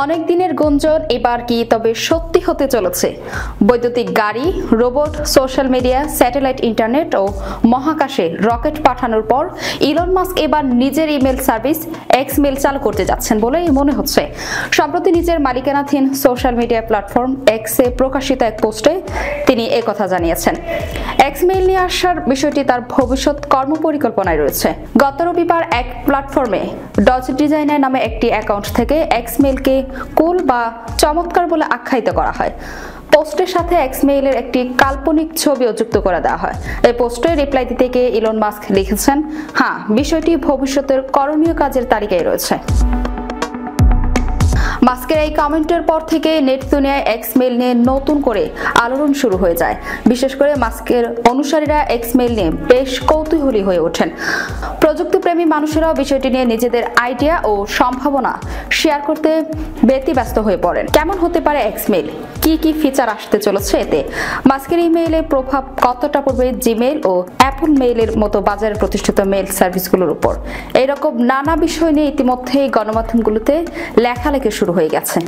অনেক দিনের গুঞ্জন এবার কি তবে সত্যি হতে চলেছে? বৈদ্যুতিক গাড়ি, robot, social media, satellite internet ও মহাকাশে রকেট পাঠানোর পর ইলন মাস্ক এবার নিজের ইমেল সার্ভিস এক্স মেইল চালু করতে যাচ্ছেন বলেই মনে হচ্ছে। সম্প্রতি নিজের মালিকানাধীন সোশ্যাল মিডিয়া প্ল্যাটফর্ম এক্সে প্রকাশিত এক পোস্টে তিনি একথা জানিয়েছেন। এক্স মেইল নিয়ে আসার বিষয়টি তার ভবিষ্যৎ কর্মপরিকল্পনায় রয়েছে। গত রবিবার এক প্ল্যাটফর্মে ডজ ডিজাইনার নামে একটি অ্যাকাউন্ট থেকে এক্স মেইলকে কুল বা চমৎকার বলে আখ্যায়িত করা হয়। পোস্টের সাথে এক্স মেইলের একটি কাল্পনিক ছবিও যুক্ত করে দেওয়া হয়। এই পোস্টে রিপ্লাই দিতে গিয়ে ইলন মাস্ক লিখেছেন, হ্যাঁ, বিষয়টি ভবিষ্যতের করণীয় কাজের তালিকায় রয়েছে। মাস্কের এই কমেন্টের পর থেকে নেট দুনিয়ায় এক্স মেইল নিয়ে নতুন করে আলোড়ন শুরু হয়ে যায়। বিশেষ করে মাস্কের অনুসারীরা এক্স মেইল নিয়ে বেশ কৌতূহলী হয়ে ওঠেন। প্রযুক্তিপ্রেমী মানুষেরাও বিষয়টি নিয়ে নিজেদের আইডিয়া ও সম্ভাবনা শেয়ার করতে ব্যতিব্যস্ত হয়ে পড়েন। কেমন হতে পারে এক্স মেইল? কি কি ফিচার আসতে চলেছে এতে? মাস্কের ইমেইলের প্রভাব কতটা পড়বে জিমেইল ও অ্যাপল মেইলের মতো বাজারে প্রতিষ্ঠিত মেইল সার্ভিসগুলোর উপর? এইরকম নানা বিষয় নিয়ে ইতিমধ্যেই গণমাধ্যমগুলোতে লেখালেখি শুরু হয়ে গেছে।